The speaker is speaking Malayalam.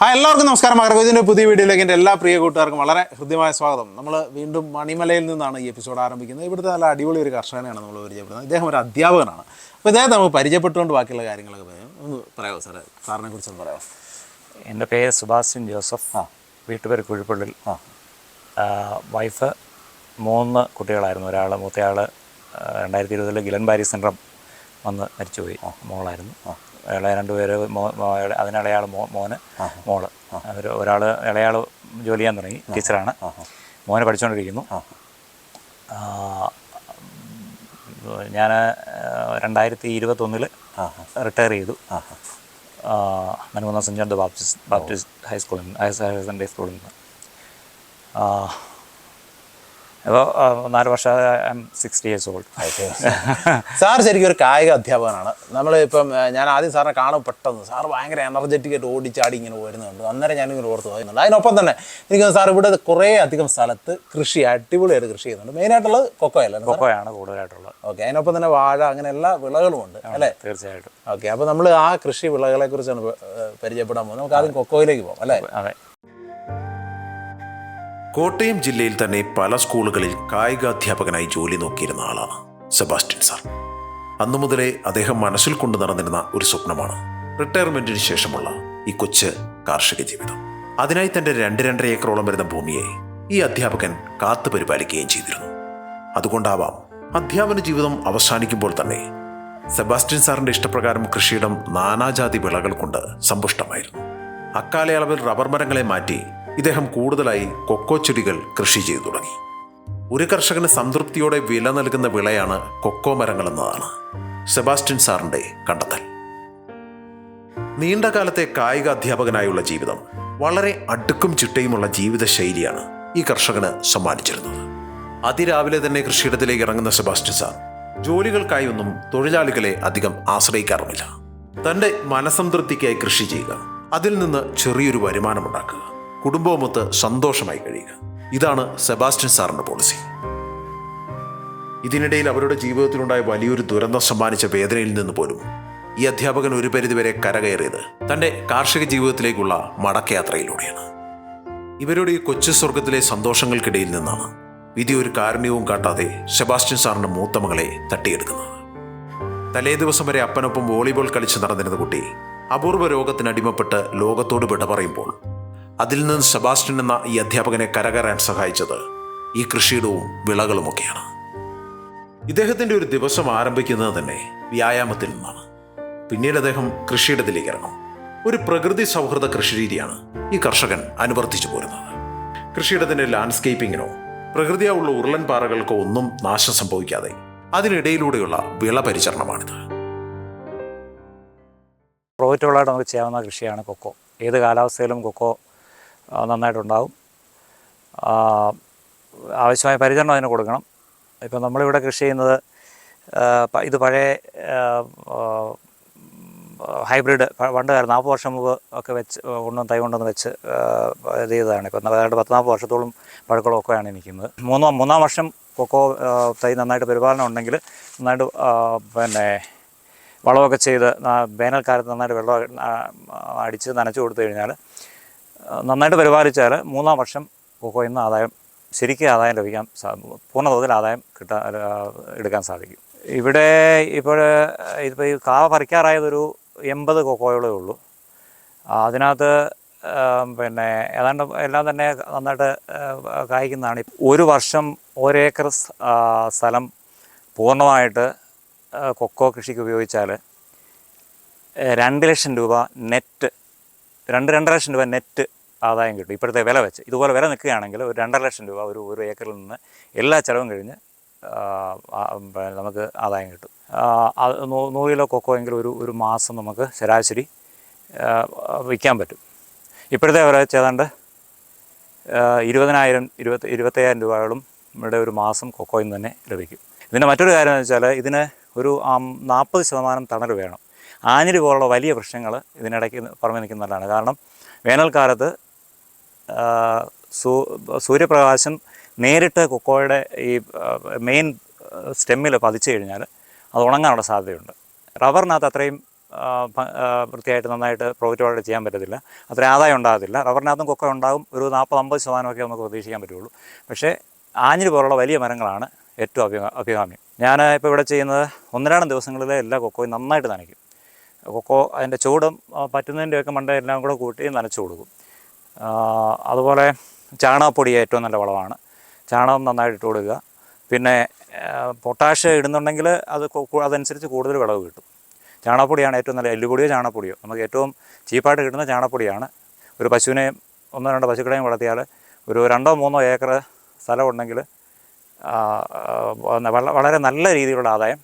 എല്ലാവർക്കും നമസ്കാരം. അഗ്രഗോജിൻ്റെ പുതിയ വീഡിയോയിലേക്ക് എൻ്റെ എല്ലാ പ്രിയ കൂട്ടുകാർക്കും വളരെ ഹൃദ്യമായ സ്വാഗതം. നമ്മൾ വീണ്ടും മണിമലയിൽ നിന്നാണ് ഈ എപ്പിസോഡ് ആരംഭിക്കുന്നത്. ഇവിടുത്തെ നല്ല അടിപൊളി ഒരു കർഷകനെയാണ് നമ്മൾ പരിചയപ്പെടുന്നത്. ഇദ്ദേഹം ഒരു അധ്യാപകനാണ്. അപ്പോൾ ഇദ്ദേഹത്തെ നമുക്ക് പരിചയപ്പെട്ടുകൊണ്ട് ബാക്കിയുള്ള കാര്യങ്ങളൊക്കെ പറയാം. ഒന്ന് പറയാമോ സാറേ, സാറിനെ കുറിച്ചൊന്ന് പറയാമോ? എൻ്റെ പേര് സുഭാഷിൻ ജോസഫ്, വീട്ടുപേര് കുഴിപ്പള്ളിൽ. വൈഫ് 3 കുട്ടികളായിരുന്നു. മൂത്തയാൾ 2020 ഗിലൻബാരി സിൻഡ്രം വന്ന് മരിച്ചുപോയി. മോളായിരുന്നു. ഇളയ 2 പേര്, അതിനിളയാൾ മോന്, മോള്. ഒരാൾ ഇളയാൾ ജോലി ചെയ്യാൻ തുടങ്ങി, ടീച്ചറാണ്. മോനെ പഠിച്ചുകൊണ്ടിരിക്കുന്നു. ഞാൻ 2021 റിട്ടയർ ചെയ്തു. മനുകുന്നം സെൻറ്റ് ജോൺ ദ ബാപ്റ്റിസ്റ്റ് ഹൈസ്കൂളിൽ നിന്ന്, ഹയർ സെക്കൻഡറി സ്കൂളിൽ നിന്ന്. അപ്പോൾ 4 വർഷം, I M 60 years old. Sir ശരിക്കും ഒരു കായിക അധ്യാപകനാണ്. നമ്മളിപ്പം ഞാൻ ആദ്യം സാറിനെ കാണും, പെട്ടെന്ന് സാർ ഭയങ്കര എനർജറ്റിക് ആയിട്ട് ഓടിച്ചാടി ഇങ്ങനെ വരുന്നുണ്ട്. അന്നേരം ഞാനിങ്ങനെ ഓർത്ത് പോയിരുന്നുണ്ട്. അതിനൊപ്പം തന്നെ എനിക്ക് സാർ ഇവിടെ കുറേ അധികം സ്ഥലത്ത് കൃഷി അടിപൊളിയായിട്ട് കൃഷി ചെയ്യുന്നുണ്ട്. മെയിനായിട്ടുള്ളത് കൊക്കോയല്ലേ? കൊക്കോയാണ് കൂടുതലായിട്ടുള്ളത്. ഓക്കെ. അതിനൊപ്പം തന്നെ വാഴ, അങ്ങനെ എല്ലാ വിളകളും ഉണ്ട് അല്ലേ? തീർച്ചയായിട്ടും. ഓക്കെ. അപ്പോൾ നമ്മൾ ആ കൃഷി വിളകളെ കുറിച്ചാണ് പരിചയപ്പെടാൻ പോകുന്നത്. നമുക്ക് ആദ്യം കൊക്കോയിലേക്ക് പോകാം അല്ലേ? അതെ. കോട്ടയം ജില്ലയിൽ തന്നെ പല സ്കൂളുകളിൽ കായികാധ്യാപകനായി ജോലി നോക്കിയിരുന്ന ആളാണ് സെബാസ്റ്റ്യൻ സാർ. അന്നു മുതലേ അദ്ദേഹം മനസ്സിൽ കൊണ്ടു നടന്നിരുന്ന ഒരു സ്വപ്നമാണ് റിട്ടയർമെന്റിന് ശേഷമുള്ള ഈ കൊച്ചു കാർഷിക ജീവിതം. അതിനായി തന്റെ 2-2.5 ഏക്കറോളം വരുന്ന ഭൂമിയെ ഈ അധ്യാപകൻ കാത്തു പരിപാലിക്കുകയും ചെയ്തിരുന്നു. അതുകൊണ്ടാവാം അധ്യാപന ജീവിതം അവസാനിക്കുമ്പോൾ തന്നെ സെബാസ്റ്റ്യൻ സാറിന്റെ ഇഷ്ടപ്രകാരം കൃഷിയിടം നാനാജാതി വിളകൾ കൊണ്ട് സമ്പുഷ്ടമായിരുന്നു. അക്കാലയളവിൽ റബ്ബർ മരങ്ങളെ മാറ്റി ഇദ്ദേഹം കൂടുതലായി കൊക്കോ ചെടികൾ കൃഷി ചെയ്തു തുടങ്ങി. ഒരു കർഷകന് സംതൃപ്തിയോടെ വില നൽകുന്ന വിളയാണ് കൊക്കോ മരങ്ങൾ എന്നതാണ് സെബാസ്റ്റ്യൻ സാറിന്റെ കണ്ടെത്തൽ. നീണ്ടകാലത്തെ കായിക അധ്യാപകനായുള്ള ജീവിതം വളരെ അടുക്കും ചിട്ടയുമുള്ള ജീവിത ശൈലിയാണ് ഈ കർഷകന് സമ്മാനിച്ചിരുന്നത്. അതിരാവിലെ തന്നെ കൃഷിയിടത്തിലേക്ക് ഇറങ്ങുന്ന സെബാസ്റ്റ്യൻ സാർ ജോലികൾക്കായി ഒന്നും തൊഴിലാളികളെ അധികം ആശ്രയിക്കാറുമില്ല. തന്റെ മനസംതൃപ്തിക്കായി കൃഷി ചെയ്യുക, അതിൽ നിന്ന് ചെറിയൊരു വരുമാനമുണ്ടാക്കുക, കുടുംബവുമൊത്ത് സന്തോഷമായി കഴിയുക, ഇതാണ് സെബാസ്റ്റ്യൻ സാറിന്റെ പോളിസി. ഇതിനിടയിൽ അവരുടെ ജീവിതത്തിലുണ്ടായ വലിയൊരു ദുരന്തം സമ്മാനിച്ച വേദനയിൽ നിന്ന് പോലും ഈ അധ്യാപകൻ ഒരു പരിധിവരെ കരകയറിയത് തന്റെ കാർഷിക ജീവിതത്തിലേക്കുള്ള മടക്കയാത്രയിലൂടെയാണ്. ഇവരുടെ ഈ കൊച്ചു സ്വർഗത്തിലെ സന്തോഷങ്ങൾക്കിടയിൽ നിന്നാണ് വിധി ഒരു കാരുണ്യവും കാട്ടാതെ സെബാസ്റ്റ്യൻ സാറിന്റെ മൂത്ത മകളെ തട്ടിയെടുക്കുന്നത്. തലേ ദിവസം വരെ അപ്പനൊപ്പം വോളിബോൾ കളിച്ച് നടന്നിരുന്ന കുട്ടി അപൂർവ രോഗത്തിനടിമപ്പെട്ട് ലോകത്തോട് വിട പറയുമ്പോൾ അതിൽ നിന്ന് സെബാസ്റ്റ്യൻ എന്ന ഈ അധ്യാപകനെ കരകയറാൻ സഹായിച്ചത് ഈ കൃഷിയിടവും വിളകളുമൊക്കെയാണ്. ഇദ്ദേഹത്തിന്റെ ഒരു ദിവസം ആരംഭിക്കുന്നത് തന്നെ വ്യായാമത്തിൽ നിന്നാണ്. പിന്നീട് അദ്ദേഹം കൃഷിയിടത്തിലേക്ക് ഇറങ്ങും. ഒരു പ്രകൃതി സൗഹൃദ കൃഷിരീതിയാണ് ഈ കർഷകൻ അനുവർത്തിച്ചു പോരുന്നത്. കൃഷിയിടത്തിന്റെ ലാൻഡ്സ്കേപ്പിങ്ങിനോ പ്രകൃതിയായുള്ള ഉരുളൻ പാറകൾക്കോ ഒന്നും നാശം സംഭവിക്കാതെ അതിനിടയിലൂടെയുള്ള വിള പരിചരണമാണിത്. പ്രോഫിറ്റബിളായിട്ട് നമുക്ക് ചെയ്യാവുന്ന കൃഷിയാണ് കൊക്കോ. ഏത് കാലാവസ്ഥയിലും കൊക്കോ നന്നായിട്ടുണ്ടാവും. ആവശ്യമായ പരിചരണം അതിന് കൊടുക്കണം. ഇപ്പം നമ്മളിവിടെ കൃഷി ചെയ്യുന്നത് ഇത് പഴയ ഹൈബ്രിഡ് പണ്ട് 40 വർഷം മുമ്പ് ഒക്കെ വെച്ച് തൈ കൊണ്ടുവന്ന് വെച്ച് ഇത് ചെയ്തതാണ്. ഇപ്പം 10-40 വർഷത്തോളം പഴക്കളമൊക്കെയാണ് നിൽക്കുന്നത്. മൂന്നാം വർഷം കൊക്കോ തൈ നന്നായിട്ട് പരിപാലനം ഉണ്ടെങ്കിൽ, നന്നായിട്ട് വളമൊക്കെ ചെയ്ത് വേനൽക്കാലത്ത് നന്നായിട്ട് വെള്ളം അടിച്ച് നനച്ചു കൊടുത്തു കഴിഞ്ഞാൽ, നന്നായിട്ട് പരിപാലിച്ചാൽ 3-ാം വർഷം കൊക്കോയിൽ നിന്ന് ശരിക്കും ആദായം ലഭിക്കാൻ പൂർണ്ണതോതിൽ ആദായം എടുക്കാൻ സാധിക്കും. ഇവിടെ ഇപ്പോൾ ഈ കാവ പറിക്കാറായതൊരു 80 കൊക്കോകളേ ഉള്ളൂ. അതിനകത്ത് ഏതാണ്ട് എല്ലാം തന്നെ നന്നായിട്ട് കായ്ക്കുന്നതാണ്. ഒരു വർഷം 1 ഏക്കർ സ്ഥലം പൂർണ്ണമായിട്ട് കൊക്കോ കൃഷിക്ക് ഉപയോഗിച്ചാൽ 2 ലക്ഷം രൂപ നെറ്റ്, 2-2.5 ലക്ഷം രൂപ നെറ്റ് ആദായം കിട്ടും. ഇപ്പോഴത്തെ വില വെച്ച് ഇതുപോലെ വില നിൽക്കുകയാണെങ്കിൽ ഒരു 2.5 ലക്ഷം രൂപ ഒരു ഏക്കറിൽ നിന്ന് എല്ലാ ചിലവും കഴിഞ്ഞ് നമുക്ക് ആദായം കിട്ടും. 100 കിലോ കൊക്കോ എങ്കിലും ഒരു മാസം നമുക്ക് ശരാശരി വിൽക്കാൻ പറ്റും. ഇപ്പോഴത്തെ വില വെച്ച് ഏതാണ്ട് 20,000-25,000 രൂപയോളം ഇവിടെ ഒരു മാസം കൊക്കോയിൽ നിന്ന് തന്നെ ലഭിക്കും. ഇതിൻ്റെ മറ്റൊരു കാര്യം എന്ന് വെച്ചാൽ ഇതിന് ഒരു 40% തണൽ വേണം. ആഞ്ഞിലി പോലുള്ള വലിയ വൃക്ഷങ്ങൾ ഇതിനിടയ്ക്ക് പുറമെ നിൽക്കുന്നതാണ്. കാരണം വേനൽക്കാലത്ത് സൂര്യപ്രകാശം നേരിട്ട് കൊക്കോയുടെ ഈ മെയിൻ സ്റ്റെമ്മിൽ പതിച്ചു കഴിഞ്ഞാൽ അത് ഉണങ്ങാനുള്ള സാധ്യതയുണ്ട്. റബ്ബറിനകത്ത് അത്രയും വൃത്തിയായിട്ട് നന്നായിട്ട് പ്രോഫിറ്റോടെ ചെയ്യാൻ പറ്റത്തില്ല, അത്ര ആദായം ഉണ്ടാകത്തില്ല. റബ്ബറിനകത്തും കൊക്കോ ഉണ്ടാകും, ഒരു 40-50% നമുക്ക് പ്രതീക്ഷിക്കാൻ പറ്റുള്ളൂ. പക്ഷേ ആഞ്ഞിലി പോലുള്ള വലിയ മരങ്ങളാണ് ഏറ്റവും അഭികാമ്യം. ഞാൻ ഇപ്പോൾ ഇവിടെ ചെയ്യുന്നത് 1-2 ദിവസങ്ങളിലെ എല്ലാ കൊക്കോയും നന്നായിട്ട് നനയ്ക്കും. കൊക്കോ അതിൻ്റെ ചൂടും പറ്റുന്നതിൻ്റെയൊക്കെ എല്ലാം കൂടെ കൂട്ടി നനച്ചു കൊടുക്കും. അതുപോലെ ചാണകപ്പൊടി ഏറ്റവും നല്ല വളമാണ്. ചാണകം നന്നായിട്ട് ഇട്ട് കൊടുക്കുക. പിന്നെ പൊട്ടാഷ് ഇടുന്നുണ്ടെങ്കിൽ അതനുസരിച്ച് കൂടുതൽ വിളവ് കിട്ടും. ചാണകപ്പൊടിയാണ് ഏറ്റവും നല്ല, എല്ലുപൊടിയോ ചാണകപ്പൊടിയോ നമുക്ക് ഏറ്റവും ചീപ്പായിട്ട് കിട്ടുന്ന ചാണകപ്പൊടിയാണ്. ഒരു പശുവിനെയും 1-2 പശുക്കളെയും വളർത്തിയാൽ ഒരു 2-3 ഏക്കർ സ്ഥലം ഉണ്ടെങ്കിൽ വളരെ നല്ല രീതിയിലുള്ള ആദായം